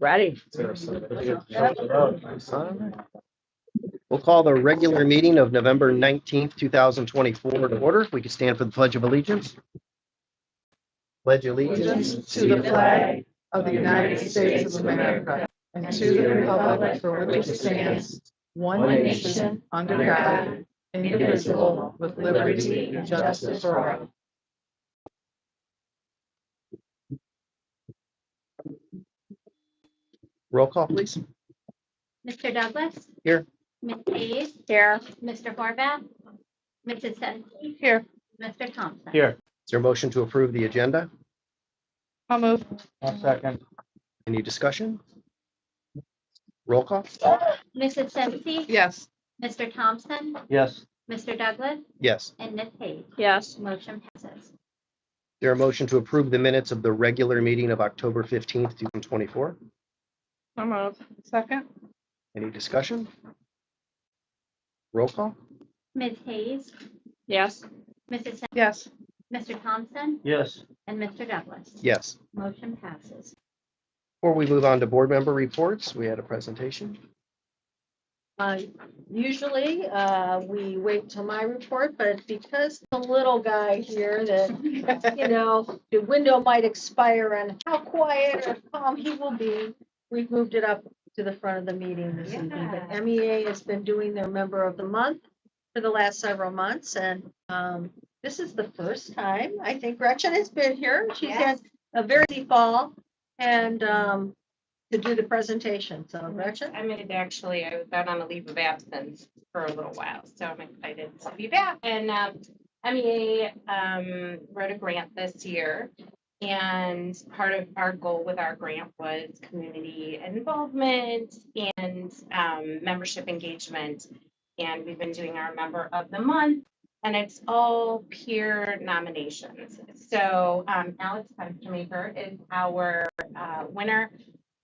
Ready. We'll call the regular meeting of November 19th, 2024 to order. We can stand for the Pledge of Allegiance. Pledge allegiance to the flag of the United States of America and to the republic for which it stands, one nation, under God, indivisible, with liberty and justice for all. Roll call, please. Mr. Douglas? Here. Ms. Hayes? Here. Mr. Horvath? Mrs. Sensi? Here. Mr. Thompson? Here. Is there a motion to approve the agenda? I'll move. I'll second. Any discussion? Roll call? Mrs. Sensi? Yes. Mr. Thompson? Yes. Mr. Douglas? Yes. Is And Ms. Hayes? Yes. Motion passes. there a motion to approve the minutes of the regular meeting of October 15th, 2024? I'll move. Second. Any discussion? Roll call? Ms. Hayes? Yes. Mrs. Sensi? Yes. Mr. Thompson? Yes. And Mr. Douglas? Yes. Motion passes. Before we move on to board member reports, we had a presentation. Usually, we wait till my report, but because the little guy here that, the window might expire on how quiet or calm he will be, we've moved it up to the front of the meeting this evening. But MEA has been doing their member of the month for the last several months, and this is the first time, I think Gretchen has been here. She's had a very busy fall, and to do the presentation. So Gretchen? I was out on a leave of absence for a little while, so I'm excited to be back. And MEA wrote a grant this year, and part of our goal with our grant was community involvement and membership engagement. And we've been doing our member of the month, and it's all peer nominations. So Alex Fenstermaker is our winner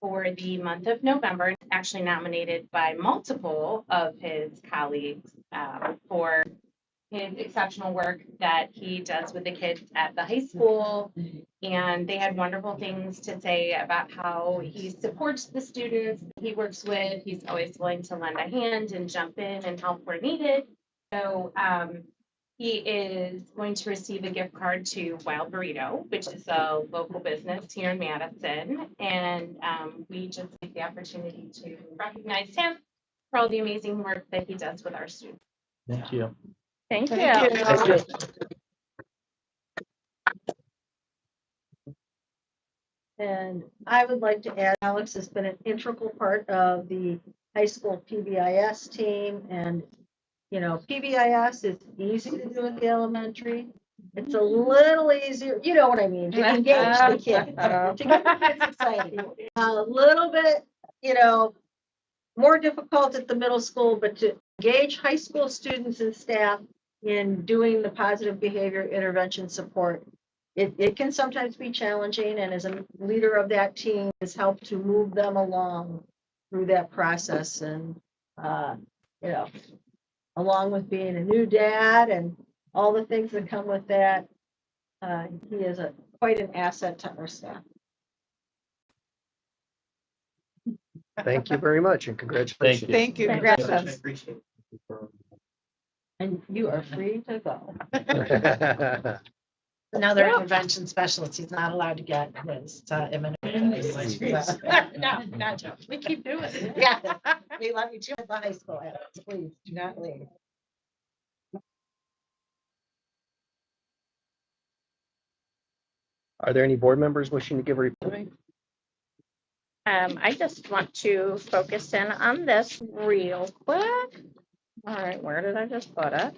for the month of November, actually nominated by multiple of his colleagues for his exceptional work that he does with the kids at the high school. And they had wonderful things to say about how he supports the students he works with. He's always willing to lend a hand and jump in and help where needed. So he is going to receive a gift card to Wild Burrito, which is a local business here in Madison. And we just take the opportunity to recognize him for all the amazing work that he does with our students. Thank you. Thank you. Thank you. And I would like to add, Alex has been an integral part of the high school PBIS team. And, PBIS is easy to do at the elementary. It's a little easier, you know what I mean, to engage the kids, to get the kids excited. A little bit, more difficult at the middle school, but to engage high school students and staff in doing the positive behavior intervention support, it can sometimes be challenging, and as a leader of that team has helped to move them along through that process. And along with being a new dad and all the things that come with that, he is quite an asset to our staff. Thank you very much and congratulations. Thank you. Congratulations. And you are free to go. Another intervention specialist, he's not allowed to get his immunization. No, not Joe. We keep doing it. Yeah, we love you too at the high school. Alex. Please do not leave. Are there any board members wishing to give a report? I just want to focus in on this real quick. All right, where did I just put it?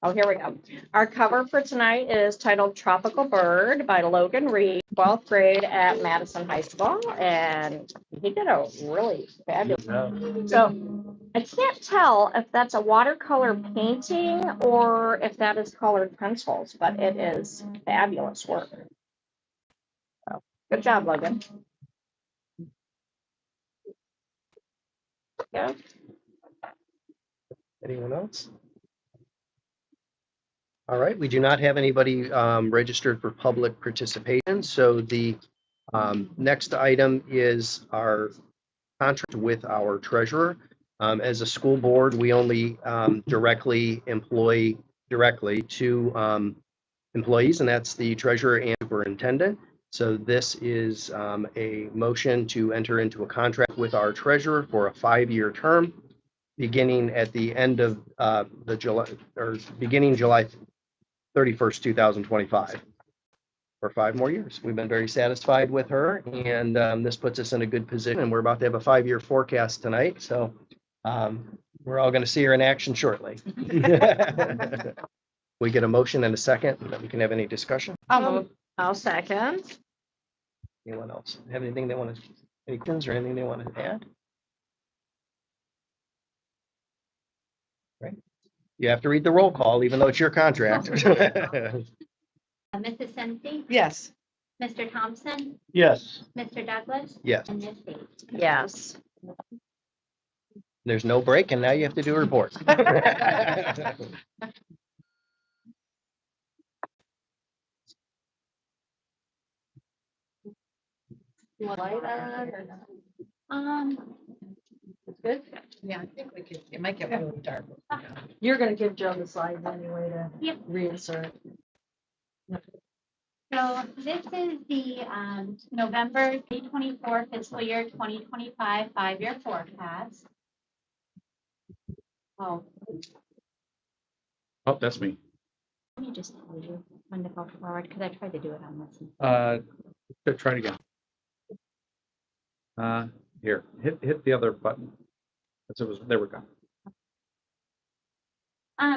Oh, here we go. Our cover for tonight is titled Tropical Bird by Logan Reed, 12th grade at Madison High School. And he did a really fabulous job. So I can't tell if that's a watercolor painting or if that is colored pencils, but it is fabulous work. So, good job, Logan. Yeah. Anyone else? All right, we do not have anybody registered for public participation, so the Next item is our contract with our treasurer. As a school board, we only directly employ two employees, and that's the treasurer and superintendent. So this is a motion to enter into a contract with our treasurer for a 5-year term, beginning at the end of beginning July 31st, 2025. For 5 more years. We've been very satisfied with her, and this puts us in a good position. And we're about to have a 5-year forecast tonight, so we're all going to see her in action shortly. We get a motion and a second, and then we can have any discussion. I'll second. Anyone else have anything they want to, any questions or anything they want to add? Right. You have to read the roll call, even though it's your contract. Mrs. Sensi, Yes. Mr. Thompson, Yes. Mr. Douglas, Yes, and Ms. Bates. Yes. there's no break, and now you have to do a report. Good. Yeah, I think we could, it might get really dark. You're gonna give Joe the slides anyway to Yep. reinsert. So this is the November 2024 fiscal year 2025 5-year forecast. Oh, Oh, that's me. Let me just tell you when to go forward, because I tried to do it on this. one. Try it again. Here, hit the other button. There we go.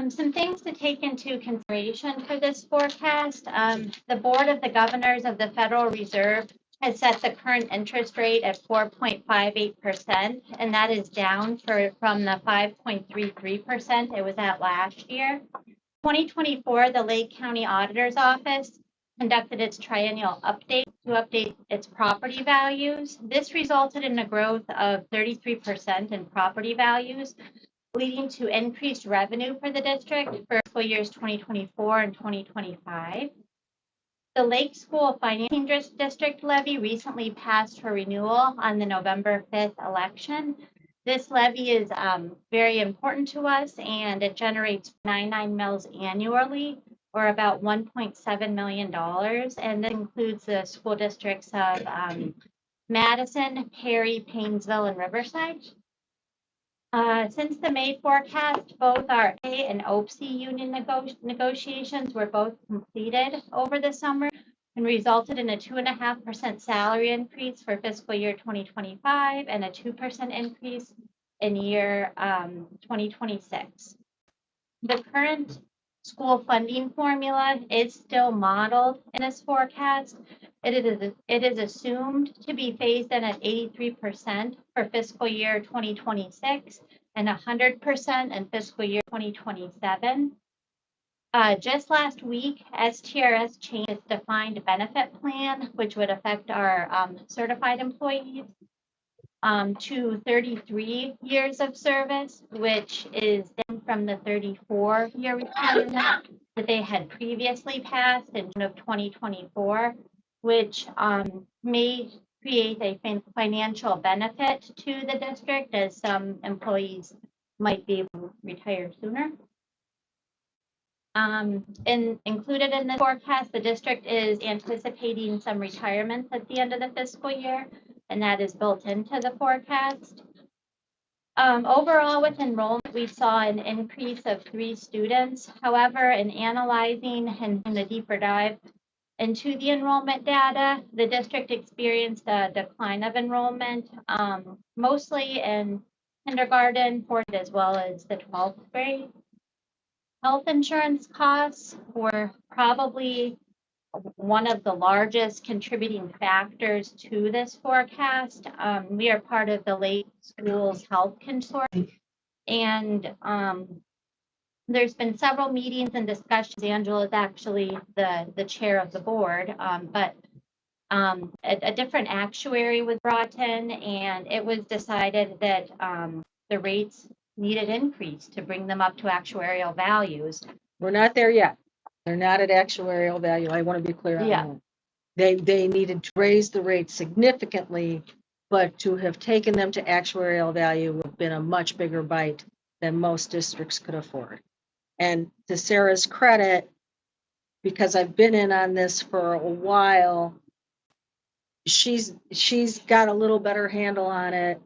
Some things to take into consideration for this forecast. The Board of the Governors of the Federal Reserve has set the current interest rate at 4.58%, and that is down from the 5.33% it was at last year. 2024, the Lake County Auditor's Office conducted its triennial update to update its property values. This resulted in a growth of 33% in property values, leading to increased revenue for the district for fiscal years 2024 and 2025. The Lake School Financing District levy recently passed for renewal on the November 5th election. This levy is very important to us, and it generates 99 mills annually, or about $1.7 million. And this includes the school districts of Madison, Perry, Painesville, and Riverside. Since the May forecast, both our A and OPSI union negotiations were both completed over the summer and resulted in a 2.5% salary increase for fiscal year 2025 and a 2% increase in year 2026. The current school funding formula is still modeled in this forecast. It is assumed to be phased in at 83% for fiscal year 2026 and 100% in fiscal year 2027. Just last week, STRS changed its defined benefit plan, which would affect our certified employees to 33 years of service, which is down from the 34-year requirement that they had previously passed in June of 2024, which may create a financial benefit to the district, as some employees might be able to retire sooner. And included in the forecast, the district is anticipating some retirements at the end of the fiscal year, and that is built into the forecast. Overall, with enrollment, we saw an increase of 3 students. However, in analyzing and in the deeper dive into the enrollment data, the district experienced a decline of enrollment, mostly in kindergarten, 4th, as well as the 12th grade. Health insurance costs were probably one of the largest contributing factors to this forecast. We are part of the Lake Schools Health Consortium, and there's been several meetings and discussions. Angela is actually the chair of the board, but a different actuary was brought in, and it was decided that the rates needed increase to bring them up to actuarial values. we're not there yet. They're not at actuarial value. I want to be clear on Yeah. that. They needed to raise the rate significantly, but to have taken them to actuarial value would have been a much bigger bite than most districts could afford. And to Sarah's credit, because I've been in on this for a while, she's got a little better handle on it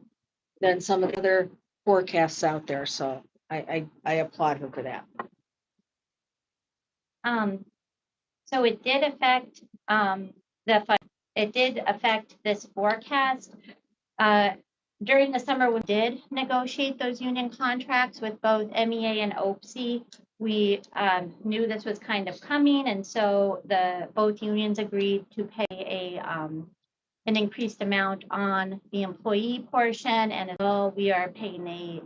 than some of the other forecasts out there. So I applaud her for that. So it did affect it did affect this forecast. During the summer, we did negotiate those union contracts with both MEA and OPSI. We knew this was kind of coming, and so both unions agreed to pay an increased amount on the employee portion, and as well, we are paying a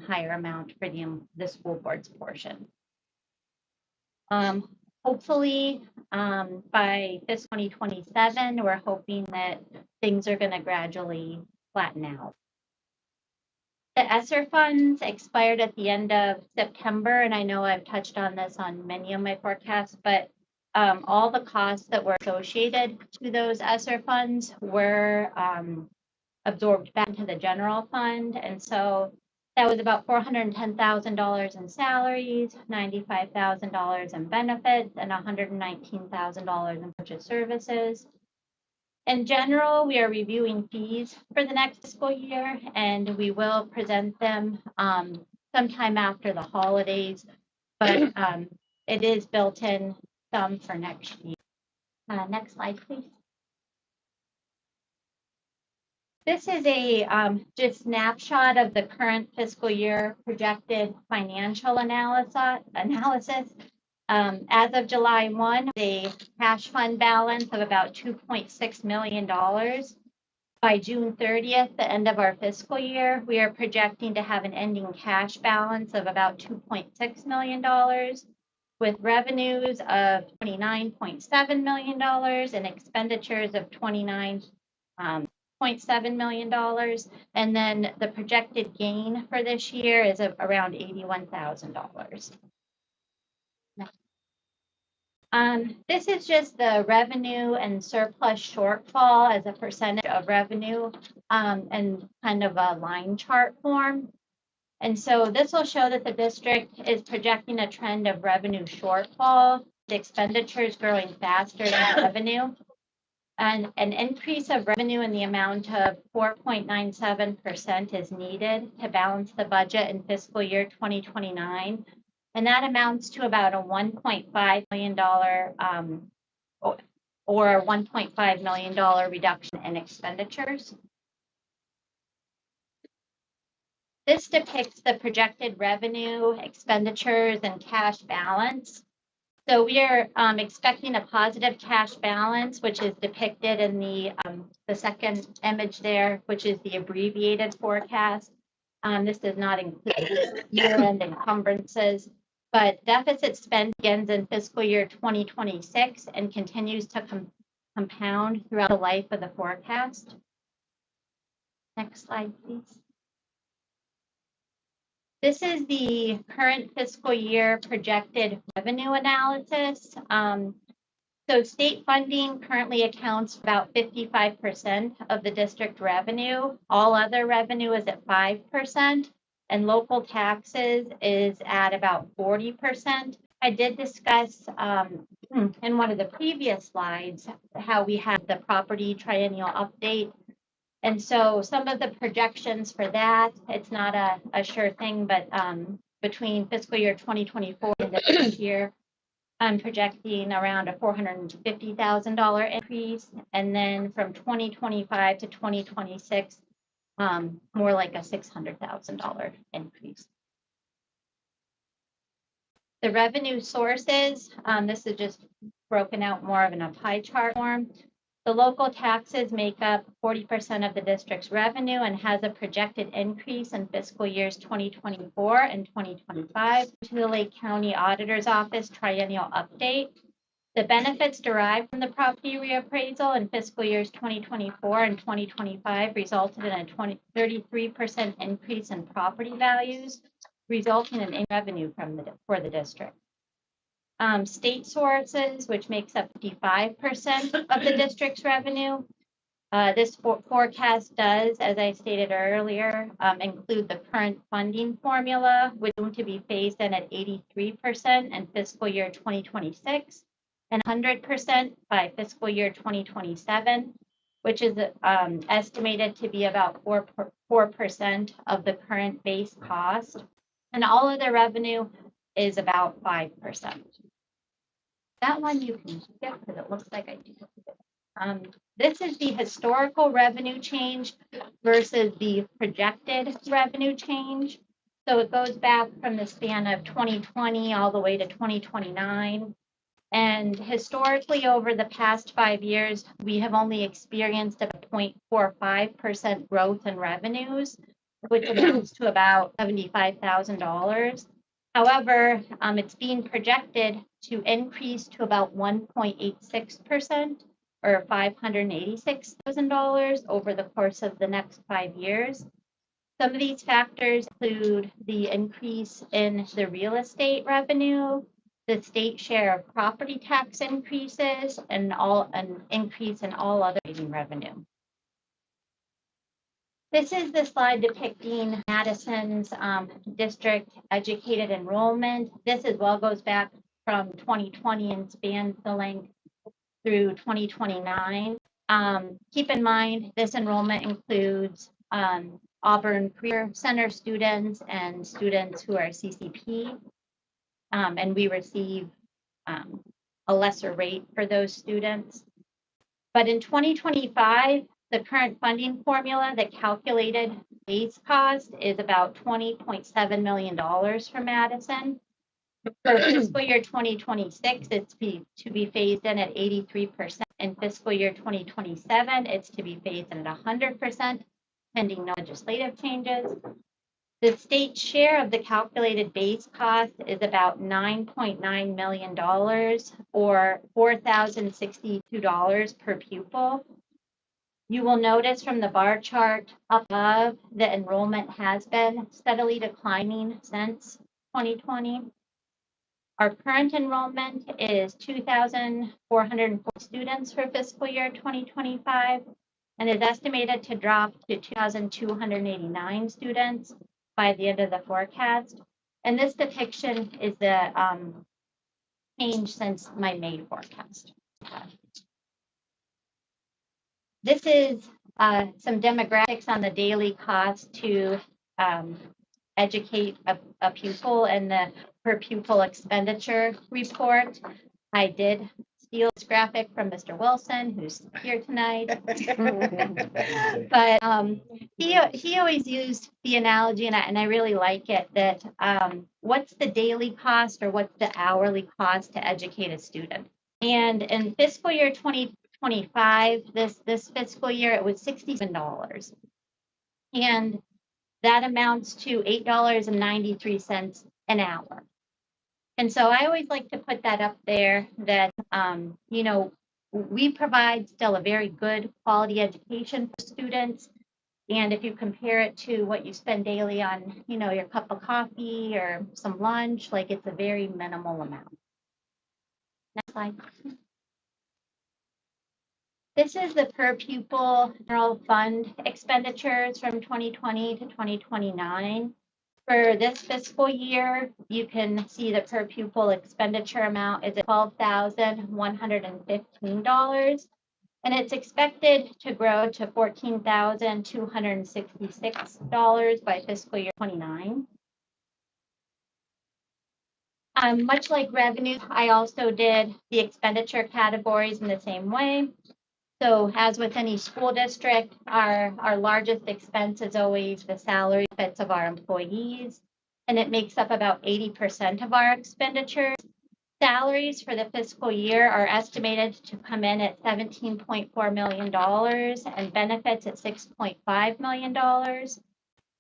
higher amount for the school board's portion. Hopefully, by this 2027, we're hoping that things are going to gradually flatten out. The ESSER funds expired at the end of September, and I know I've touched on this on many of my forecasts, but all the costs that were associated to those ESSER funds were absorbed back into the general fund. And so that was about $410,000 in salaries, $95,000 in benefits, and $119,000 in purchase services. In general, we are reviewing fees for the next fiscal year, and we will present them sometime after the holidays, but it is built in some for next year. Next slide, please. This is a just snapshot of the current fiscal year projected financial analysis. As of July 1, a cash fund balance of about $2.6 million. By June 30th, the end of our fiscal year, we are projecting to have an ending cash balance of about $2.6 million, with revenues of $29.7 million and expenditures of $29.7 million. And then the projected gain for this year is around $81,000. This is just the revenue and surplus shortfall as a percentage of revenue and kind of a line chart form. And so this will show that the district is projecting a trend of revenue shortfall, the expenditures growing faster than revenue, and an increase of revenue in the amount of 4.97% is needed to balance the budget in fiscal year 2029. And that amounts to about a $1.5 million or a $1.5 million reduction in expenditures. This depicts the projected revenue, expenditures, and cash balance. So we are expecting a positive cash balance, which is depicted in the second image there, which is the abbreviated forecast. This does not include year-end encumbrances, but deficit spend begins in fiscal year 2026 and continues to compound throughout the life of the forecast. Next slide, please. This is the current fiscal year projected revenue analysis. So state funding currently accounts for about 55% of the district revenue. All other revenue is at 5%, and local taxes is at about 40%. I did discuss in one of the previous slides how we had the property triennial update. And so some of the projections for that, it's not a sure thing, but between fiscal year 2024 and this year, I'm projecting around a $450,000 increase. And then from 2025 to 2026, more like a $600,000 increase. The revenue sources, this is just broken out more of in a pie chart form. The local taxes make up 40% of the district's revenue and has a projected increase in fiscal years 2024 and 2025 to the Lake County Auditor's Office triennial update. The benefits derived from the property reappraisal in fiscal years 2024 and 2025 resulted in a 33% increase in property values, resulting in revenue for the district. State sources, which makes up 55% of the district's revenue. This forecast does, as I stated earlier, include the current funding formula, which is going to be phased in at 83% in fiscal year 2026 and 100% by fiscal year 2027, which is estimated to be about 4% of the current base cost. And all of the revenue is about 5%. That one you can skip because it looks like I do. This is the historical revenue change versus the projected revenue change. So it goes back from the span of 2020 all the way to 2029. And historically, over the past 5 years, we have only experienced a 0.45% growth in revenues, which amounts to about $75,000. However, it's being projected to increase to about 1.86% or $586,000 over the course of the next 5 years. Some of these factors include the increase in the real estate revenue, the state share of property tax increases, and an increase in all other revenue. This is the slide depicting Madison's district educated enrollment. This as well goes back from 2020 and spans the length through 2029. Keep in mind, this enrollment includes Auburn Career Center students and students who are CCP, and we receive a lesser rate for those students. But in 2025, the current funding formula that calculated base cost is about $20.7 million for Madison. For fiscal year 2026, it's to be phased in at 83%. In fiscal year 2027, it's to be phased in at 100%, pending no legislative changes. The state share of the calculated base cost is about $9.9 million or $4,062 per pupil. You will notice from the bar chart above, the enrollment has been steadily declining since 2020. Our current enrollment is 2,404 students for fiscal year 2025 and is estimated to drop to 2,289 students by the end of the forecast. And this depiction is the change since my May forecast. This is some demographics on the daily cost to educate a pupil and the per pupil expenditure report. I did steal this graphic from Mr. Wilson, who's here tonight. But he always used the analogy, and I really like it, that what's the daily cost or what's the hourly cost to educate a student? And in fiscal year 2025, this fiscal year, it was $67. And that amounts to $8.93 an hour. And so I always like to put that up there that, you know, we provide still a very good quality education for students. And if you compare it to what you spend daily on, you know, your cup of coffee or some lunch, like it's a very minimal amount. Next slide. This is the per pupil general fund expenditures from 2020 to 2029. For this fiscal year, you can see the per pupil expenditure amount is $12,115, and it's expected to grow to $14,266 by fiscal year 29. Much like revenue, I also did the expenditure categories in the same way. So as with any school district, our largest expense is always the salary benefits of our employees, and it makes up about 80% of our expenditures. Salaries for the fiscal year are estimated to come in at $17.4 million and benefits at $6.5 million.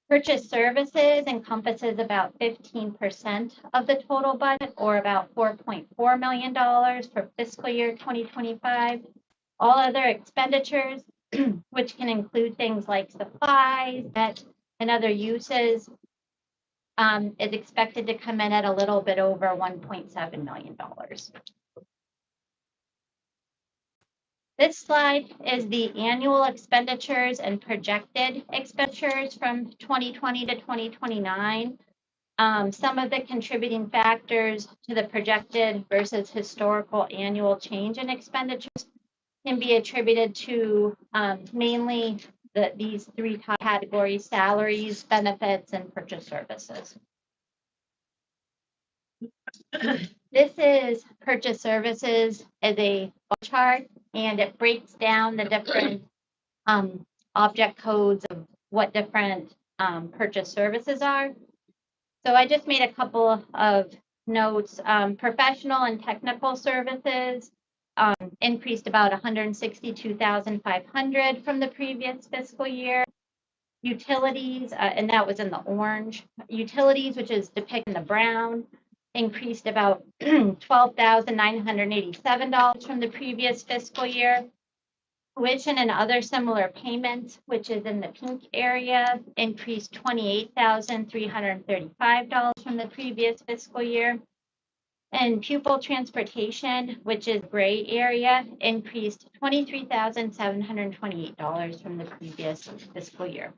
Purchase services encompasses about 15% of the total budget, or about $4.4 million for fiscal year 2025. All other expenditures, which can include things like supplies, debt, and other uses, is expected to come in at a little bit over $1.7 million. This slide is the annual expenditures and projected expenditures from 2020 to 2029. Some of the contributing factors to the projected versus historical annual change in expenditures can be attributed to mainly these three top categories: salaries, benefits, and purchase services. This is purchase services as a bar chart, and it breaks down the different object codes of what different purchase services are. So I just made a couple of notes. Professional and technical services increased about 162,500 from the previous fiscal year. Utilities, and that was in the orange. Utilities, which is depicted in the brown, increased about $12,987 from the previous fiscal year. Tuition and other similar payments, which is in the pink area, increased $28,335 from the previous fiscal year. And pupil transportation, which is gray area, increased $23,728 from the previous fiscal year.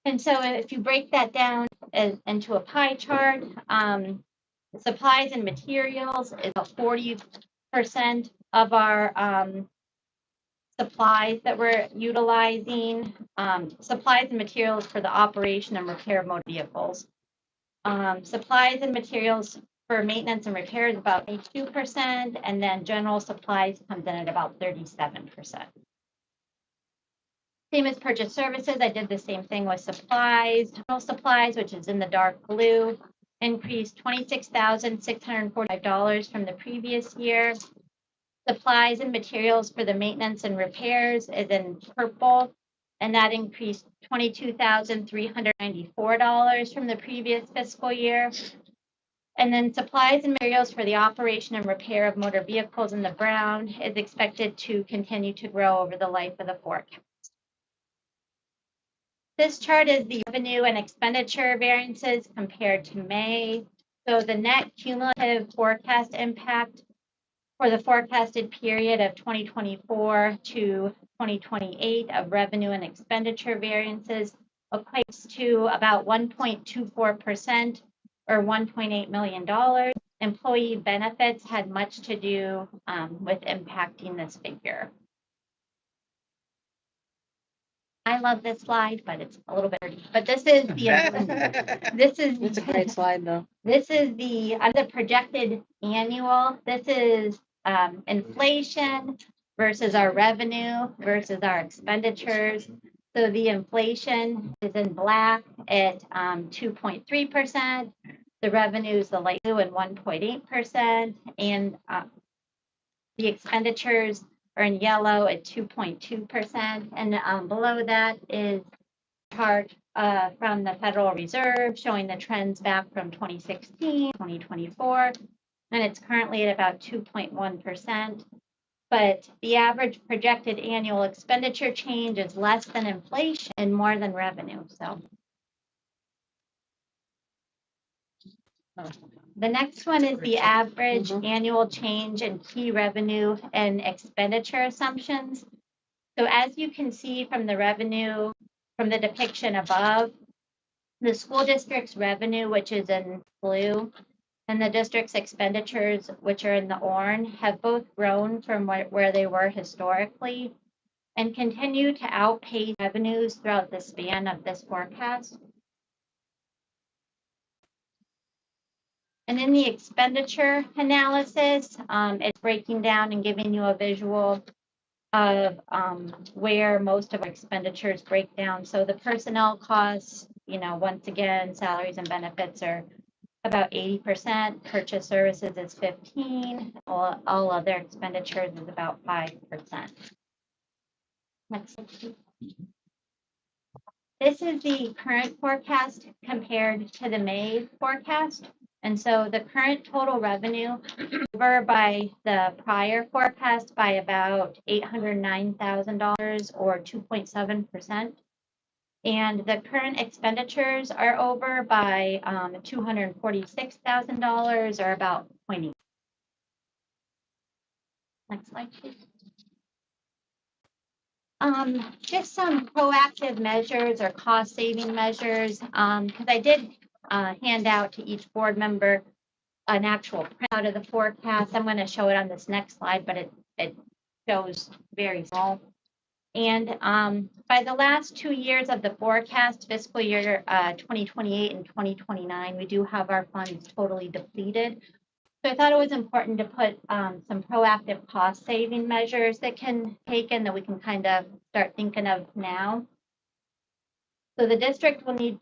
And so if you break that down into a pie chart, supplies and materials is about 40% of our supplies that we're utilizing, supplies and materials for the operation and repair of motor vehicles. Supplies and materials for maintenance and repair is about 82%, and then general supplies comes in at about 37%. Same as purchase services, I did the same thing with supplies. General supplies, which is in the dark blue, increased $26,645 from the previous year. Supplies and materials for the maintenance and repairs is in purple, and that increased $22,394 from the previous fiscal year. And then supplies and materials for the operation and repair of motor vehicles in the brown is expected to continue to grow over the life of the forecast. This chart is the revenue and expenditure variances compared to May. So the net cumulative forecast impact for the forecasted period of 2024 to 2028 of revenue and expenditure variances equates to about 1.24% or $1.8 million. Employee benefits had much to do with impacting this figure. I love this slide, but it's a little bit dirty. But this is It's a great slide, though. This is the projected annual. This is inflation versus our revenue versus our expenditures. So the inflation is in black at 2.3%. The revenue is the light blue at 1.8%, and the expenditures are in yellow at 2.2%. And below that is a chart from the Federal Reserve showing the trends back from 2016, 2024, and it's currently at about 2.1%. But the average projected annual expenditure change is less than inflation and more than revenue. So the next one is the average annual change in key revenue and expenditure assumptions. So as you can see from the revenue, from the depiction above, the school district's revenue, which is in blue, and the district's expenditures, which are in the orange, have both grown from where they were historically and continue to outpace revenues throughout the span of this forecast. And in the expenditure analysis, it's breaking down and giving you a visual of where most of our expenditures break down. So the personnel costs, once again, salaries and benefits are about 80%, purchase services is 15%, all other expenditures is about 5%. Next slide. This is the current forecast compared to the May forecast. And so the current total revenue over by the prior forecast by about $809,000 or 2.7%. And the current expenditures are over by $246,000 or about 20. Next slide, please. Just some proactive measures or cost saving measures, because I did hand out to each board member an actual printout of the forecast. I'm going to show it on this next slide, but it shows very small. And by the last 2 years of the forecast, fiscal year 2028 and 2029, we do have our funds totally depleted. So I thought it was important to put some proactive cost saving measures that can take in that we can kind of start thinking of now. So the district will need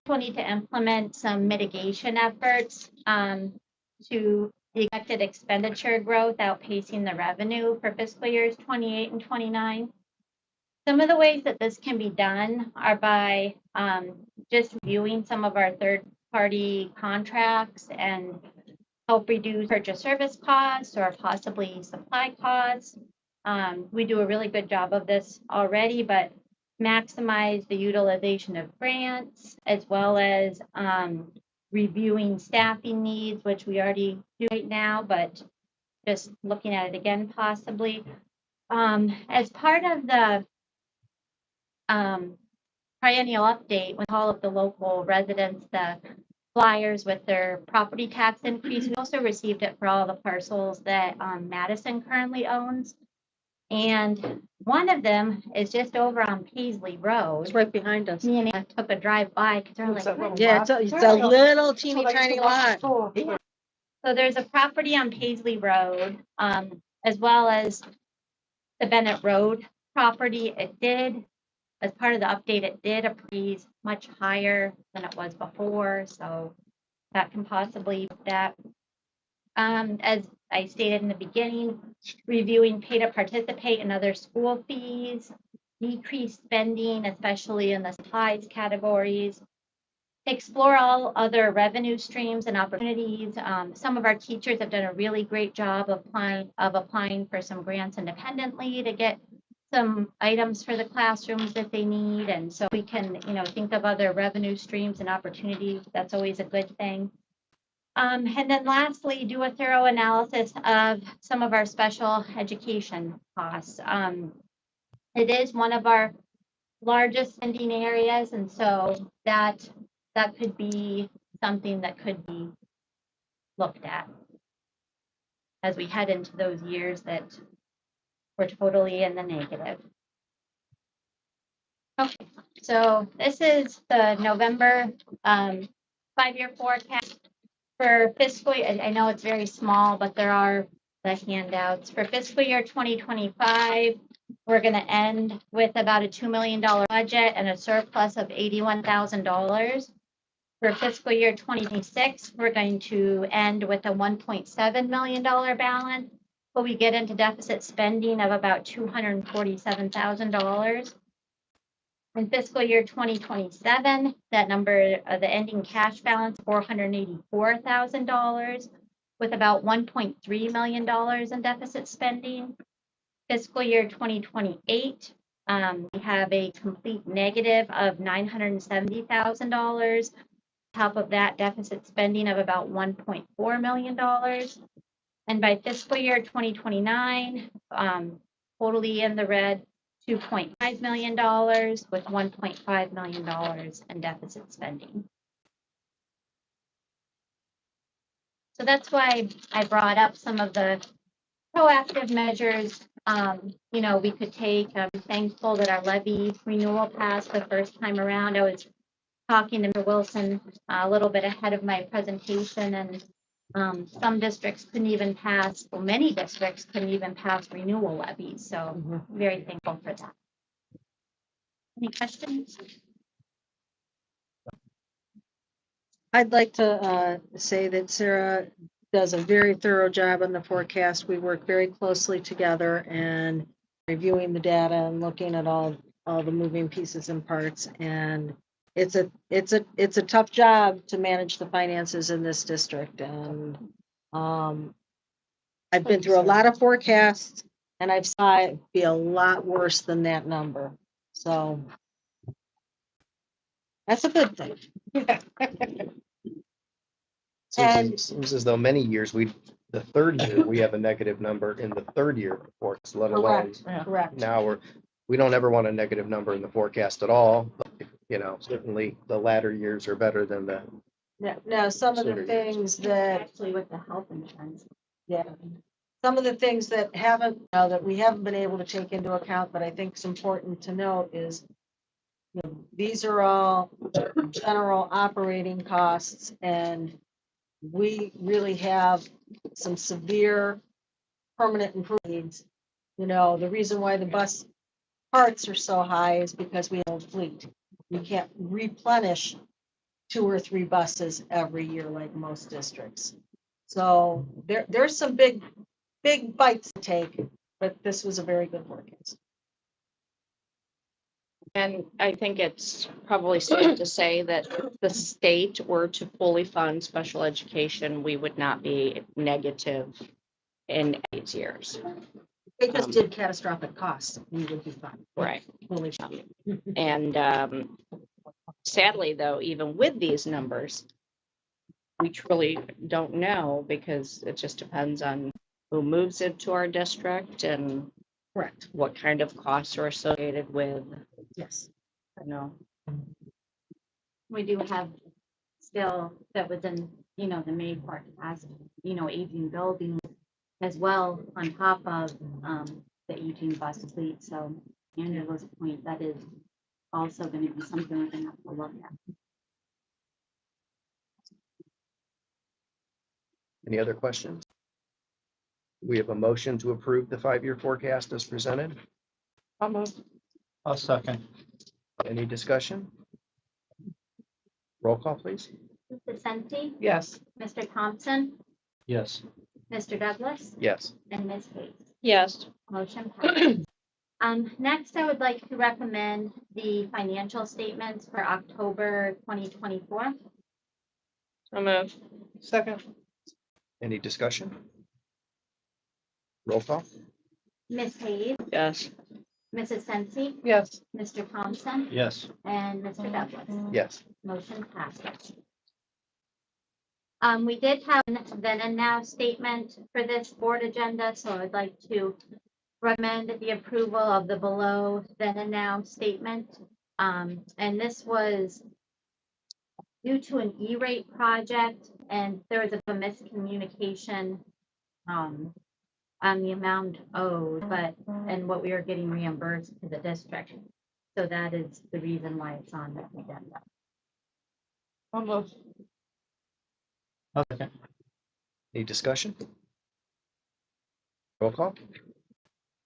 to implement some mitigation efforts to the expected expenditure growth outpacing the revenue for fiscal years 28 and 29. Some of the ways that this can be done are by just reviewing some of our third-party contracts and help reduce purchase service costs or possibly supply costs. We do a really good job of this already, but maximize the utilization of grants as well as reviewing staffing needs, which we already do right now, but just looking at it again possibly. As part of the triennial update with all of the local residents, the flyers with their property tax increase. We also received it for all the parcels that Madison currently owns. And one of them is just over on Paisley It's Road. right behind us. Me and Anna took a drive by because they're It's like, that little "What?" Yeah, it's a little teeny tiny lot. So there's a property on Paisley Road, as well as the Bennett Road property. It did, as part of the update, it did appraise much higher than it was before, so that can possibly that. As I stated in the beginning, reviewing pay to participate in other school fees, decreased spending, especially in the supplies categories, explore all other revenue streams and opportunities. Some of our teachers have done a really great job of applying for some grants independently to get some items for the classrooms that they need. And so we can, think of other revenue streams and opportunities. That's always a good thing. And then lastly, do a thorough analysis of some of our special education costs. It is one of our largest spending areas, and so that could be something that could be looked at as we head into those years that we're totally in the negative. Okay, so this is the November 5-year forecast for fiscal year. I know it's very small, but there are the handouts. For fiscal year 2025, we're going to end with about a $2 million budget and a surplus of $81,000. For fiscal year 2026, we're going to end with a $1.7 million balance, but we get into deficit spending of about $247,000. In fiscal year 2027, that number, the ending cash balance, $484,000, with about $1.3 million in deficit spending. Fiscal year 2028, we have a complete negative of $970,000. Top of that, deficit spending of about $1.4 million. And by fiscal year 2029, totally in the red, $2.5 million with $1.5 million in deficit spending. So that's why I brought up some of the proactive measures, we could take. I'm thankful that our levy renewal passed the first time around. I was talking to Mr. Wilson a little bit ahead of my presentation, and some districts couldn't even pass, well, many districts couldn't even pass renewal levies. So very thankful for that. Any questions? I'd like to say that Sarah does a very thorough job on the forecast. We work very closely together and reviewing the data and looking at all the moving pieces and parts. And it's a tough job to manage the finances in this district. And I've been through a lot of forecasts And I've saw it be a lot worse than that number. So that's a good thing. Seems as though many years the third year, we have a negative number in the third year forecast, let alone Correct, correct. now we don't ever want a negative number in the forecast at all. But, certainly the latter years are better than the, Now, some of the Sooner years. things that, Actually, with the health insurance. yeah, some of the things that that we haven't been able to take into account, but I think it's important to note is, these are all general operating costs, and we really have some severe permanent improvements. The reason why the bus parts are so high is because we have a fleet. We can't replenish 2 or 3 buses every year like most districts. So there's some big bites to take, but this was a very good forecast. And I think it's probably safe to say that if the state were to fully fund special education, we would not be negative in 8 years. They just did catastrophic costs. We would be fine. Right. Fully funded. And sadly, though, even with these numbers, we truly don't know because it just depends on who moves into our district and Correct. what kind of costs are associated with, Yes. We do have still that within, the main part capacity, aging buildings as well on top of, the aging bus fleet. So Angela's point, that is also going to be something we're going to have to look at. any other questions? We have a motion to approve the 5-year forecast as presented. I'll second. Any discussion? Roll call, please. Mrs. Sensi, Yes. Mr. Thompson, Yes. Mr. Douglas, Yes. and Ms. Hayes. yes, Motion passes. Next, I would like to recommend the financial statements for October 2024. so move. Second. Any discussion? Roll call? Ms. Hayes, Yes, Mrs. Sensi, Yes. Mr. Thompson, Yes. and Mr. Douglas. Yes. Motion passes. We did have an then and now statement for this board agenda, so I'd like to recommend the approval of the below then and now statement. And this was due to an E-rate project, and there was a miscommunication on the amount owed, and what we are getting reimbursed to the district. So that is the reason why it's on the agenda. Almost. I'll second. Any discussion? Roll call?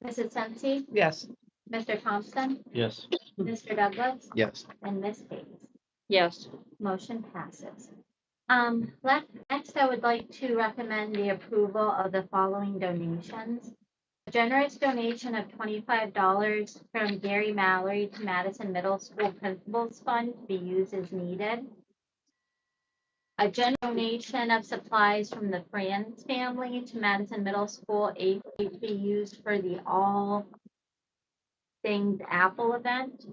Mrs. Sensi, Yes. Mr. Thompson, Yes. Mr. Douglas, Yes. and Ms. Hayes. yes, Motion passes. Next, I would like to recommend the approval of the following donations. A generous donation of $25 from Gary Mallory to Madison Middle School Principals Fund to be used as needed. A generous donation of supplies from the Franz family to Madison Middle School, to be used for the All Things Apple event.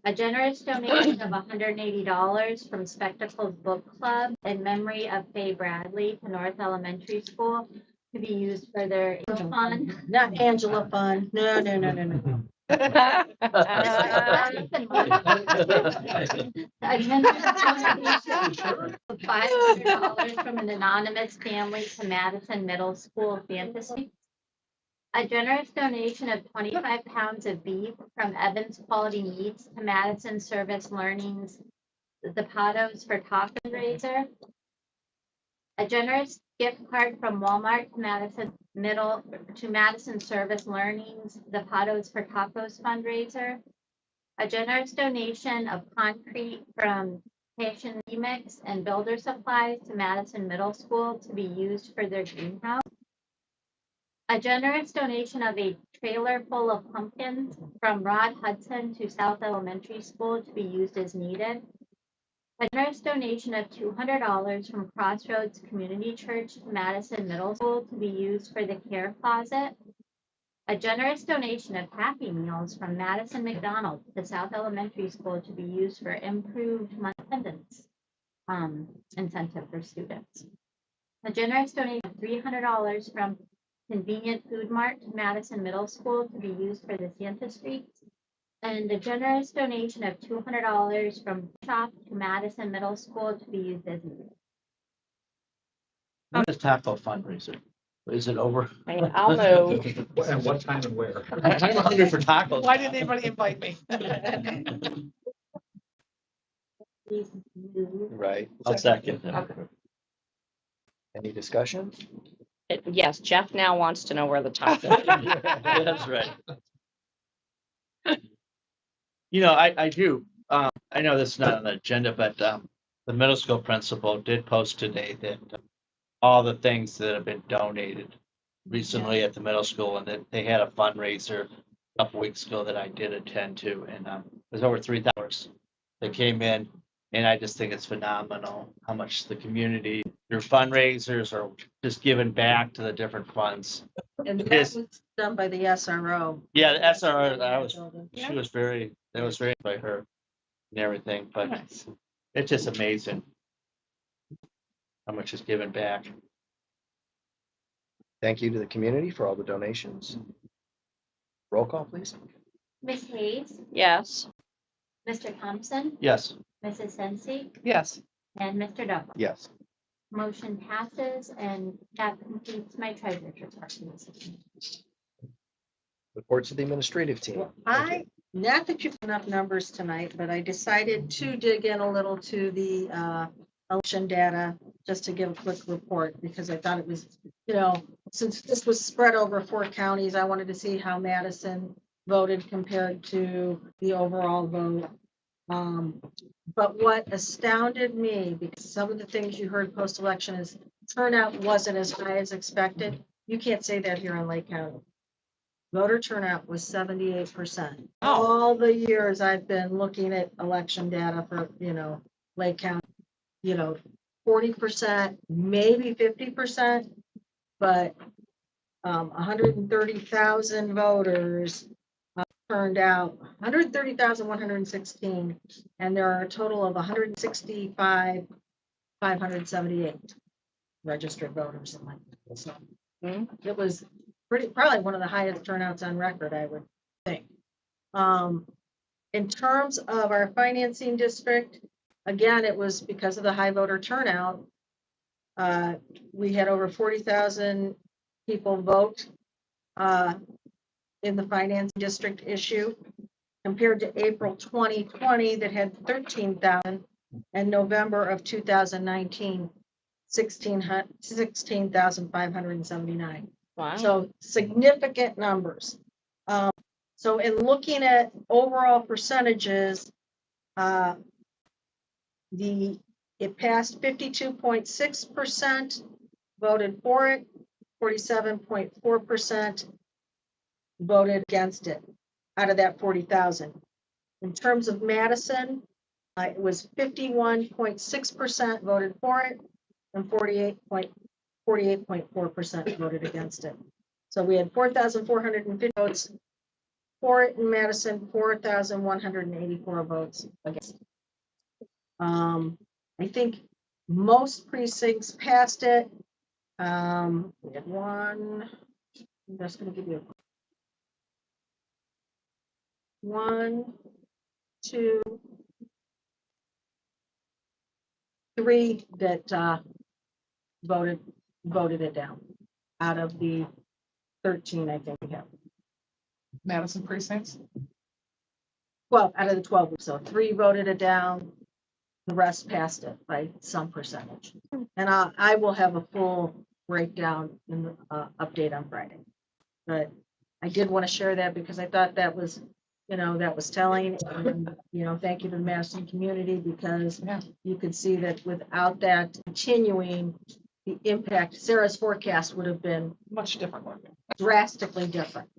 A generous donation of $180 from Spectacles Book Club in memory of Faye Bradley to North Elementary School to be used for their fund. Not Angela Fund. No. A generous donation of $500 from an anonymous family to Madison Middle School Fantasy. A generous donation of 25 pounds of beef from Evans Quality Meats to Madison Service Learning's The Patos for Taco Raiser. A generous gift card from Walmart to Madison Service Learning's The Patos for Tacos fundraiser. A generous donation of concrete from Passion Remix and Builder Supplies to Madison Middle School to be used for their greenhouse. A generous donation of a trailer full of pumpkins from Rod Hudson to South Elementary School to be used as needed. A generous donation of $200 from Crossroads Community Church to Madison Middle School to be used for the care closet. A generous donation of Happy Meals from Madison McDonald to South Elementary School to be used for improved month attendance incentive for students. A generous donation of $300 from Convenient Food Mart to Madison Middle School to be used for the Santa Street. And a generous donation of $200 from Shop to Madison Middle School to be used as needed. When is taco fundraiser? Is it over? I'll move. And what time and where? I'm hungry for tacos. Why didn't anybody invite me? Please move. Right. I'll second. Any discussion? Yes, Jeff now wants to know where the top is. That's right. You know, I do. I know this is not on the agenda, but the middle school principal did post today that all the things that have been donated recently at the middle school, and that they had a fundraiser a couple weeks ago that I did attend to, and it was over $3,000 that came in. And I just think it's phenomenal how much the community, their fundraisers are just giving back to the different funds. And that Yes. was done by the SRO. Yeah, the SRO, Yeah. she was very, that was very by her and everything, but it's just amazing how much is given back. Thank you to the community for all the donations. Roll call, please. Ms. Hayes, Yes. Mr. Thompson, Yes, Mrs. Sensi, Yes. and Mr. Douglas. Yes. Motion passes, and that completes my treasurer's report. Reports of the administrative team. Well, Thank you. not that you've enough numbers tonight, but I decided to dig in a little to the election data, just to give a quick report, because I thought it was, since this was spread over 4 counties, I wanted to see how Madison voted compared to the overall vote. But what astounded me, because some of the things you heard post-election is turnout wasn't as high as expected. You can't say that here in Lake County. Voter turnout was 78%. All the years I've been looking at election data for, Lake County, 40%, maybe 50%, but 130,000 voters turned out, 130,116, and there are a total of 165,578 registered voters in Lake. So it was probably one of the highest turnouts on record, I would think. In terms of our financing district, again, it was because of the high voter turnout. We had over 40,000 people vote in the finance district issue, compared to April 2020 that had 13,000, and November of 2019, 16,579. Wow. So significant numbers. So in looking at overall percentages, it passed 52.6% voted for it, 47.4% voted against it out of that 40,000. In terms of Madison, it was 51.6% voted for it and 48.4% voted against it. So we had 4,450 votes for it in Madison, 4,184 votes against. I think most precincts passed it. We had one, I'm just going to give you 1, 2, 3 that voted it down out of the 13, I think we have. Madison precincts? Well, out of the 12, so 3 voted it down. The rest passed it by some percentage. And I will have a full breakdown in the update on Friday. But I did want to share that because I thought that was, that was telling. And, thank you to the Madison community, because you could see that without that continuing, the impact, Sarah's forecast would have been Much different. drastically different.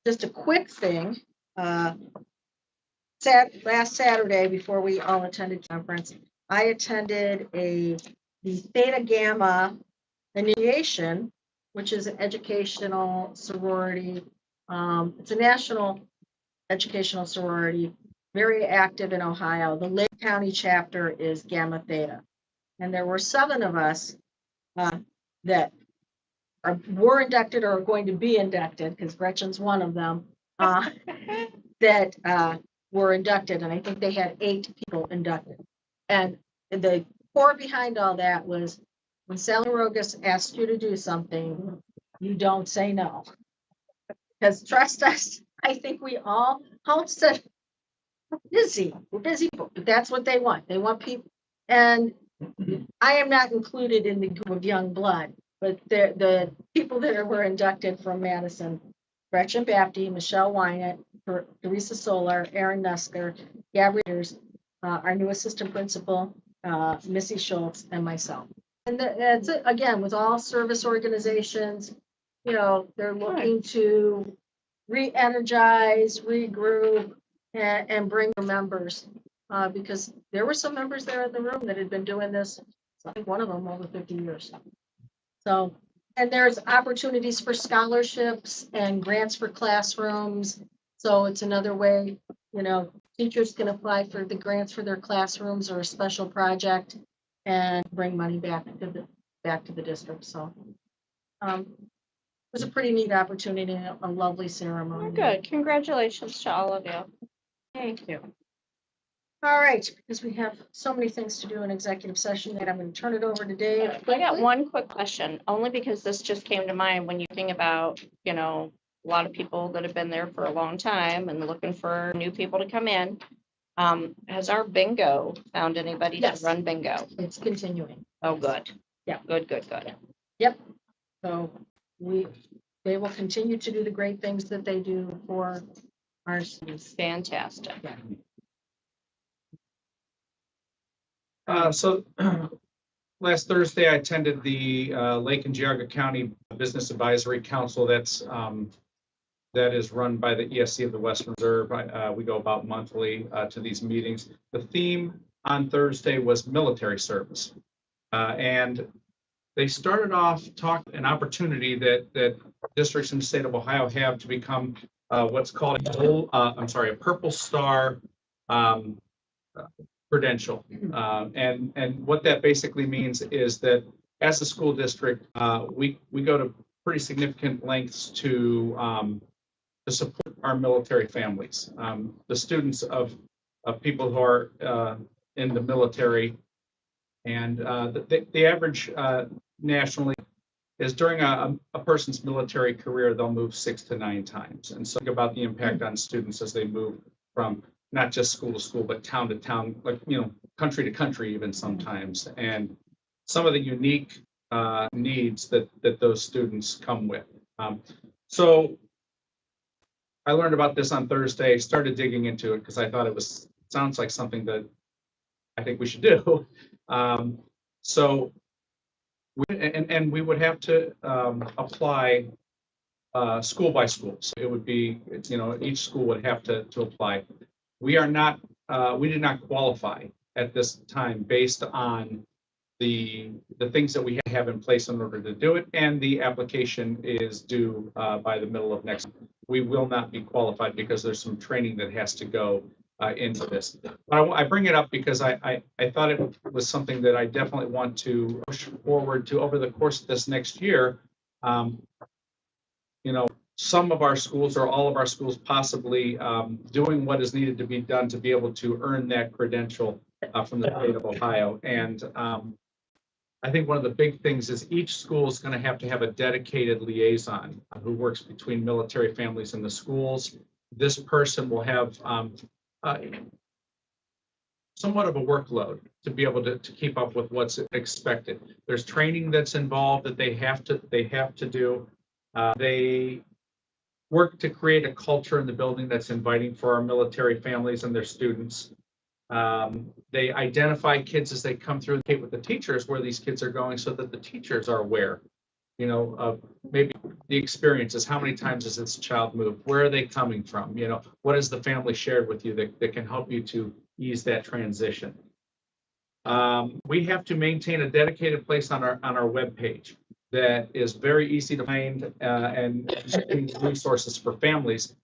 Just a quick thing. Last Saturday, before we all attended conference, I attended the Theta Gamma initiation which is an educational sorority. It's a national educational sorority, very active in Ohio. The Lake County chapter is Gamma Theta. And there were 7 of us that were inducted or are going to be inducted, because Gretchen's one of them, that were inducted. And I think they had 8 people inducted. And the core behind all that was when Sally Rogas asks you to do something, you don't say no. Because trust us, I think we all said we're busy people, but that's what they want. They want people. And I am not included in the group of young blood, but the people that were inducted from Madison, Gretchen Bapty, Michelle Wynett, Teresa Solar, Aaron Nusker, Gabrielle, our new assistant principal, Missy Schultz, and myself. And that's it. Again, with all service organizations, they're looking to re-energize, regroup, and bring their members. Because there were some members there in the room that had been doing this, I think one of them over 50 years. So, and there's opportunities for scholarships and grants for classrooms. So it's another way, teachers can apply for the grants for their classrooms or a special project and bring money back to the district. So, it was a pretty neat opportunity, a lovely ceremony. Good. Congratulations to all of you. Thank you. All right, because we have so many things to do in executive session that I'm going to turn it over to Dave. I got one quick question, only because this just came to mind when you think about, a lot of people that have been there for a long time and looking for new people to come in. Has our bingo found anybody to Yes. run bingo? It's continuing. Oh, good. Yeah. Good. Yep. So they will continue to do the great things that they do for our students. Fantastic. So last Thursday, I attended the Lake and Geauga County Business Advisory Council. That is run by the ESC of the Western Reserve. We go about monthly to these meetings. The theme on Thursday was military service. And they started off talking an opportunity that districts in the state of Ohio have to become what's called a Purple Star credential. And what that basically means is that as a school district, we go to pretty significant lengths to support our military families. The students of people who are in the military, and the average nationally is during a person's military career, they'll move 6 to 9 times. And so think about the impact on students as they move from not just school to school, but town to town, like, country to country even sometimes. And some of the unique needs that those students come with. So I learned about this on Thursday, started digging into it because I thought sounds like something that I think we should do. We would have to apply school by school. So it would be, each school would have to apply. We did not qualify at this time based on the things that we have in place in order to do it, and the application is due by the middle of next month. We will not be qualified because there's some training that has to go into this. But I bring it up because I thought it was something that I definitely want to push forward to over the course of this next year. Some of our schools or all of our schools possibly doing what is needed to be done to be able to earn that credential from the state of Ohio. And I think one of the big things is each school is going to have a dedicated liaison who works between military families and the schools. This person will have somewhat of a workload to be able to keep up with what's expected. There's training that's involved that they have to do. They work to create a culture in the building that's inviting for our military families and their students. They identify kids as they come through with the teachers where these kids are going so that the teachers are aware, of maybe the experiences. How many times has this child moved? Where are they coming from? What has the family shared with you that can help you to ease that transition? We have to maintain a dedicated place on our webpage. that is very easy to find and resources for families,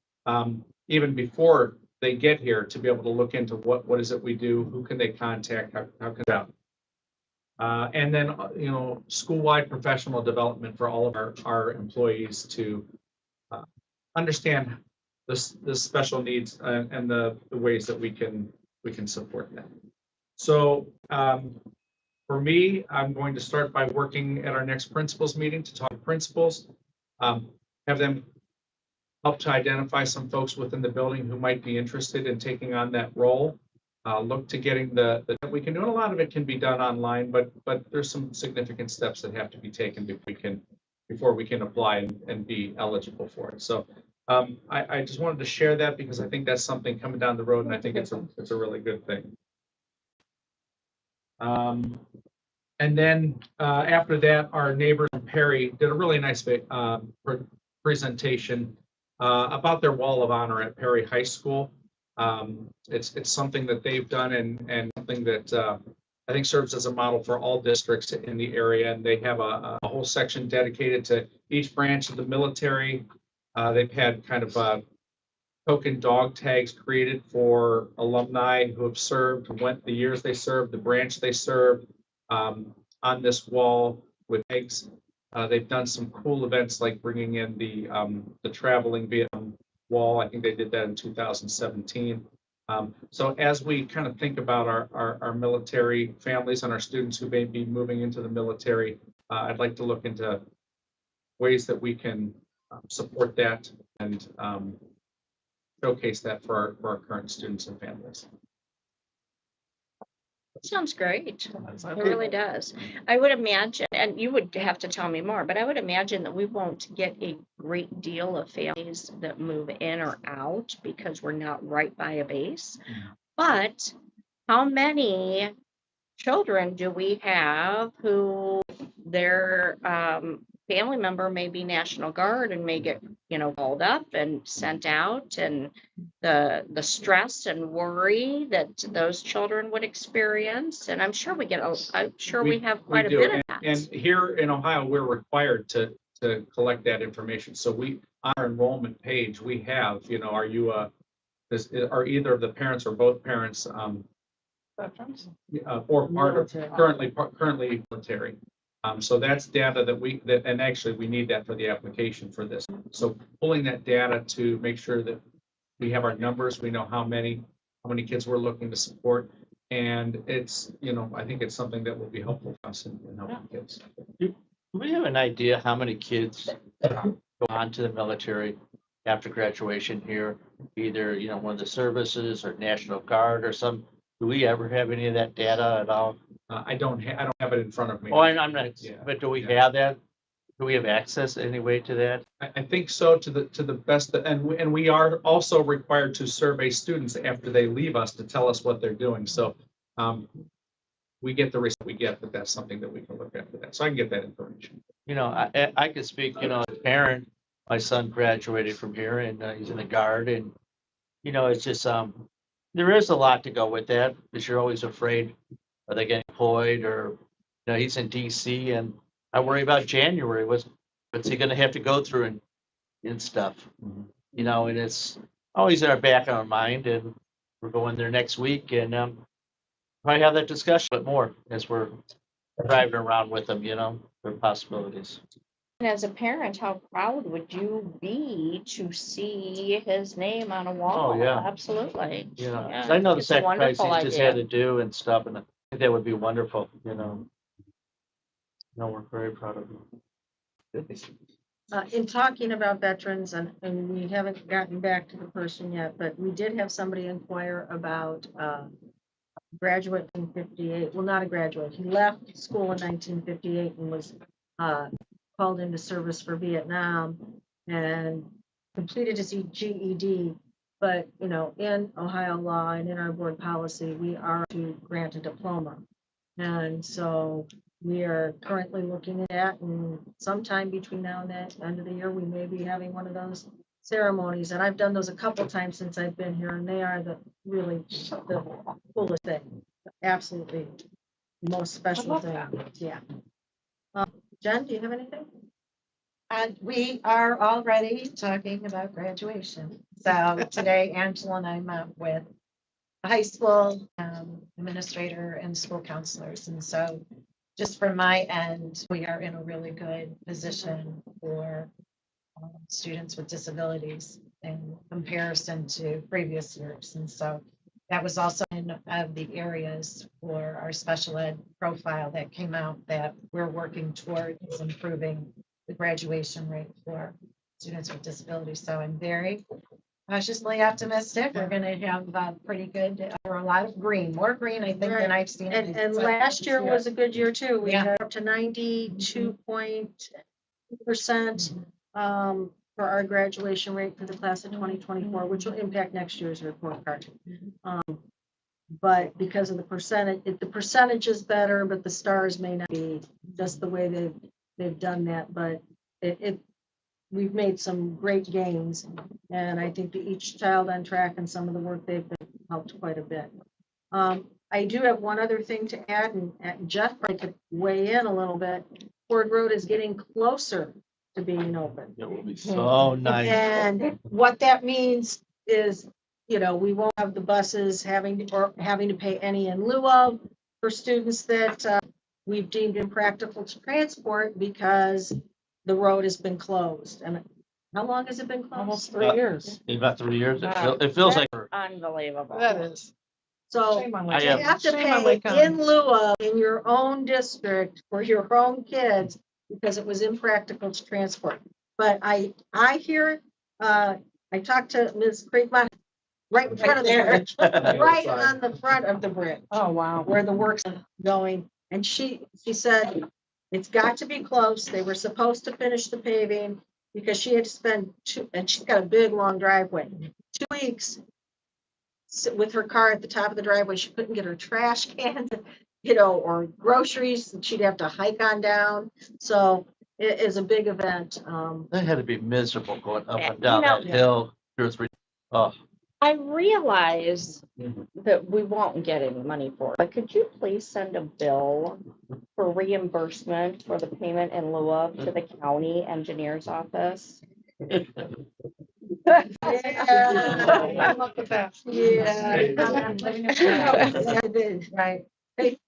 even before they get here, to be able to look into what is it we do, who can they contact, how can that. And then, school-wide professional development for all of our employees to understand the special needs and the ways that we can support them. So for me, I'm going to start by working at our next principals meeting to talk to principals, have them help to identify some folks within the building who might be interested in taking on that role. Look to getting the we can do, and a lot of it can be done online, but there's some significant steps that have to be taken before we can apply and be eligible for it. So I just wanted to share that because I think that's something coming down the road, and I think it's a really good thing. And then after that, our neighbors in Perry did a really nice presentation about their wall of honor at Perry High School. It's something that they've done and something that I think serves as a model for all districts in the area. And they have a whole section dedicated to each branch of the military. They've had kind of token dog tags created for alumni who have served, the years they served, the branch they served, on this wall with tags. They've done some cool events like bringing in the traveling Vietnam wall. I think they did that in 2017. So as we kind of think about our military families and our students who may be moving into the military, I'd like to look into ways that we can support that and showcase that for our current students and families. Sounds great. It really does. I would imagine, and you would have to tell me more, but I would imagine that we won't get a great deal of families that move in or out because we're not right by a base. But how many children do we have who their family member may be National Guard and may get, called up and sent out, and the stress and worry that those children would experience. And I'm sure we have quite a do. bit of that. And here in Ohio, we're required to collect that information. So on our enrollment page, we have, are are either of the parents or both parents or part of currently military. So that's data and actually we need that for the application for this. So pulling that data to make sure that we have our numbers, we know how many kids we're looking to support. And it's, I think it's something that will be helpful for us in helping kids. Do we have an idea how many kids go on to the military after graduation here? Either, one of the services or National Guard or some. Do we ever have any of that data at all? I don't have it in front of me. Oh, I'm not, Yeah. but do we have that? Do we have access anyway to that? I think so, to the best, and we are also required to survey students after they leave us to tell us what they're doing. So we get the result we get, but that's something that we can look at for that. So I can get that information. I could speak, as a parent. My son graduated from here and he's in the Guard, and it's just there is a lot to go with that because you're always afraid, are they getting employed, or he's in DC, and I worry about January. What's he going to have to go through and stuff, and it's always in our back of our mind, and we're going there next week, and probably have that discussion a bit more as we're driving around with them, their possibilities. And as a parent, how proud would you be to see his name on a wall? Oh, yeah. Absolutely. 'Cause I know the it's a sacrifice wonderful he's just had idea. to do and stuff, and I think that would be wonderful, No, we're very proud of him. In talking about veterans, and we haven't gotten back to the person yet, but we did have somebody inquire about graduate in 58. Well, not a graduate. He left school in 1958 and was called into service for Vietnam and completed his GED. But, in Ohio law and in our board policy, we are to grant a diploma. And so we are currently looking at that, and sometime between now and the end of the year, we may be having one of those ceremonies. And I've done those a couple times since I've been here, and they are the coolest thing. Absolutely most special thing. Yeah. Jen, do you have anything? We are already talking about graduation. So today Angela and I met with a high school administrator and school counselors. And so just from my end, we are in a really good position for students with disabilities in comparison to previous years. And so that was also one of the areas for our special ed profile that came out that we're working towards improving the graduation rate for students with disabilities. So I'm very cautiously optimistic. We're going to have pretty good, or a lot of green, more green, I think, than I've seen. And last year was a good year too. We Yeah. got up to 92.2% for our graduation rate for the class of 2024, which will impact next year's report card. But because of the percentage is better, but the stars may not be just the way they've done that. But we've made some great gains, and I think that each child on track and some of the work they've done helped quite a bit. I do have one other thing to add, and Jeff, I could weigh in a little bit. Ford Road is getting closer to being open. It will be so nice. And what that means is, we won't have the buses having to pay any in lieu of for students that we've deemed impractical to transport because the road has been closed. And how long has it been closed? Almost 3 years. About 3 years. It feels like. Unbelievable. That is. So Shame on I Lake you am- have to Shame on pay Lake County. in lieu of in your own district for your own kids because it was impractical to transport. But I hear, I talked to Ms. Creekmont right in front of the bridge, right on the front of the bridge. Oh, wow. Where the work's going. And she said, it's got to be close. They were supposed to finish the paving because she had to spend and she's got a big, long driveway, 2 weeks with her car at the top of the driveway. She couldn't get her trash cans, or groceries, and she'd have to hike on down. So it is a big event. That had to be miserable going up Yeah, and down you know- that hill, 2 or 3. Oh, I realize that we won't get any money for it, but could you please send a bill for reimbursement for the payment in lieu of to the county engineer's office? Yeah. Look at that. Right.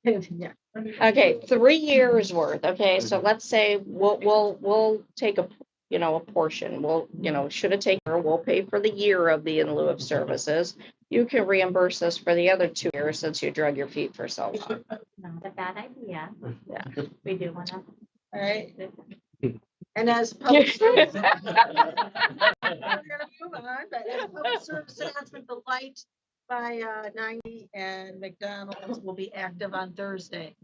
Yeah. Okay, 3 years worth. Okay, so let's say we'll take a portion. Should have taken, we'll pay for the year of the in lieu of services. You can reimburse us for the other 2 years since you drug your feet for so long. Not a bad idea. Yeah. We do want to. All right. And as public service, we're gonna move on, but as public service announcement, the light by 90 and McDonald's will be active on Thursday.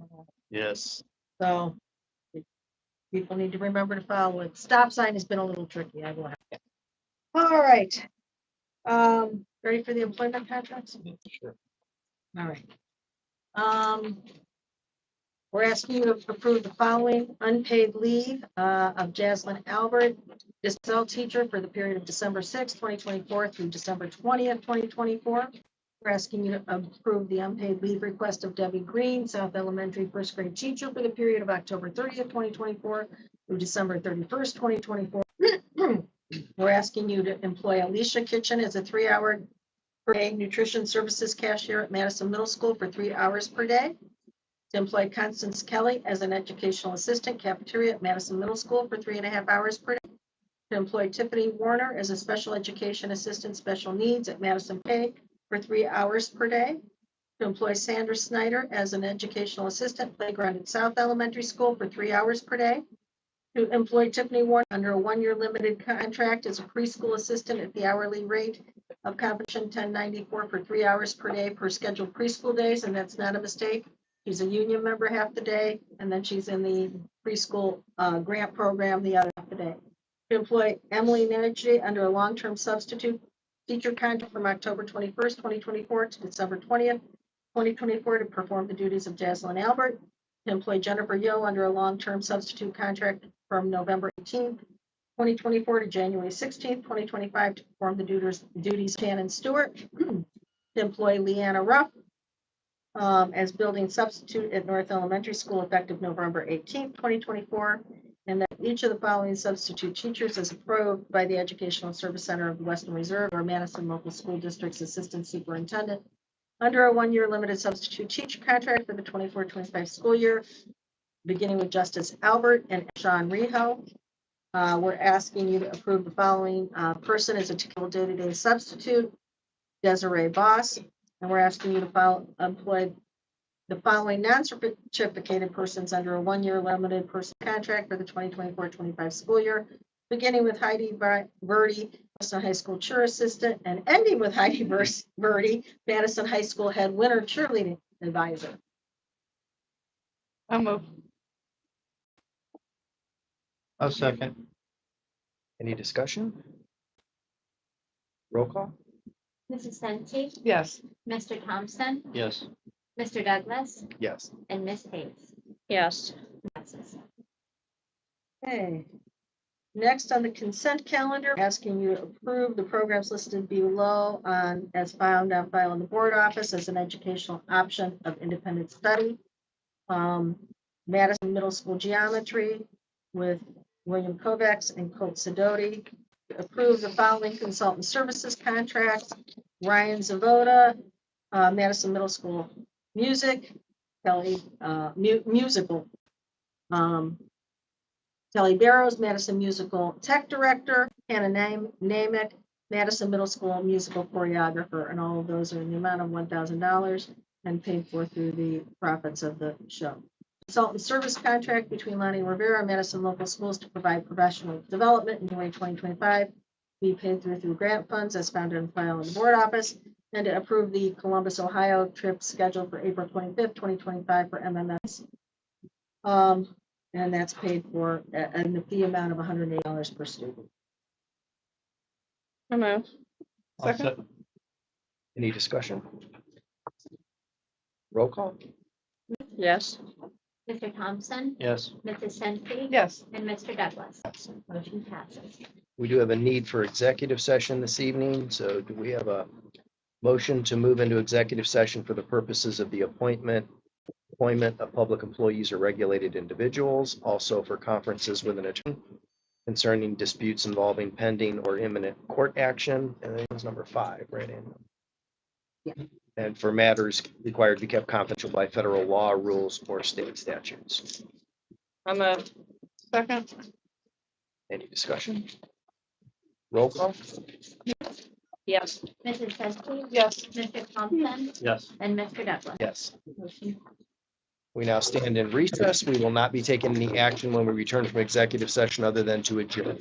yes. So people need to remember to follow it. Stop sign has been a little tricky. I will have to. All right. Ready for the employment contracts? Sure. All right. We're asking you to approve the following unpaid leave of Jaslyn Albert, Cell teacher for the period of December 6th, 2024 through December 20th, 2024. We're asking you to approve the unpaid leave request of Debbie Green, South Elementary first grade teacher for the period of October 30th, 2024 through December 31st, 2024. We're asking you to employ Alicia Kitchen as a 3-hour per day nutrition services cashier at Madison Middle School for 3 hours per day. To employ Constance Kelly as an educational assistant cafeteria at Madison Middle School for 3.5 hours per day. To employ Tiffany Warner as a special education assistant special needs at Madison Pay for 3 hours per day. To employ Sandra Snyder as an educational assistant playground at South Elementary School for 3 hours per day. To employ Tiffany Warner under a 1-year limited contract as a preschool assistant at the hourly rate of compensation $10.94 for 3 hours per day per scheduled preschool days, and that's not a mistake. She's a union member half the day, and then she's in the preschool grant program the other half the day. To employ Emily Nagy under a long-term substitute teacher contract from October 21st, 2024 to December 20th, 2024 to perform the duties of Jaslyn Albert. To employ Jennifer Yo under a long-term substitute contract from November 18th, 2024 to January 16th, 2025 to perform the duties of Shannon Stewart. To employ Leanna Ruff as building substitute at North Elementary School effective November 18th, 2024. And that each of the following substitute teachers is approved by the Educational Service Center of the Western Reserve or Madison Local School District's Assistant Superintendent under a one-year limited substitute teacher contract for the 24-25 school year, beginning with Justice Albert and Sean Reho. We're asking you to approve the following person as a day-to-day substitute, Desiree Boss. And we're asking you to employ the following non-certificated persons under a one-year limited person contract for the 2024-25 school year, beginning with Heidi Verdi, Madison High School cheer assistant, and ending with Heidi Verdi, Madison High School head winter cheerleading advisor. I'll move. I'll second. Any discussion? Roll call? Mrs. Sensi, Yes. Mr. Thompson, Yes. Mr. Douglas, Yes. and Ms. Hayes. Yes. Passes. Okay. Next on the consent calendar, asking you to approve the programs listed below as found on file in the board office as an educational option of independent study. Madison Middle School Geometry with William Kovacs and Colt Sidoti. Approve the following consultant services contracts. Ryan Zavoda, Madison Middle School Music, Kelly, Musical. Kelly Barrows, Madison Musical Tech Director, Hannah Namick, Madison Middle School Musical Choreographer, and all of those are in the amount of $1,000 and paid for through the profits of the show. Consultant service contract between Lonnie Rivera and Madison Local Schools to provide professional development in January 2025, be paid through grant funds as found in file in the board office, and to approve the Columbus, Ohio trip scheduled for April 25th, 2025 for MMS. And that's paid for in the fee amount of $108 per student. I'll move. I'll Second. Any discussion? Roll call? Yes. Mr. Thompson, Yes. Mrs. Sensi, Yes. and Mr. Douglas. Motion passes. We do have a need for executive session this evening, so do we have a motion to move into executive session for the purposes of the appointment of public employees or regulated individuals, also for conferences with an attorney concerning disputes involving pending or imminent court action, and that was number 5, right? Ann? Yeah. And for matters required to be kept confidential by federal law, rules, or state statutes. I'll move. Second. Any discussion? Roll call? Yes. Mrs. Sensi, Yes. Mr. Thompson, Yes. and Mr. Douglas. Yes. Motion We now stand in recess. We will not be taking any action when we return from executive session other than to adjourn.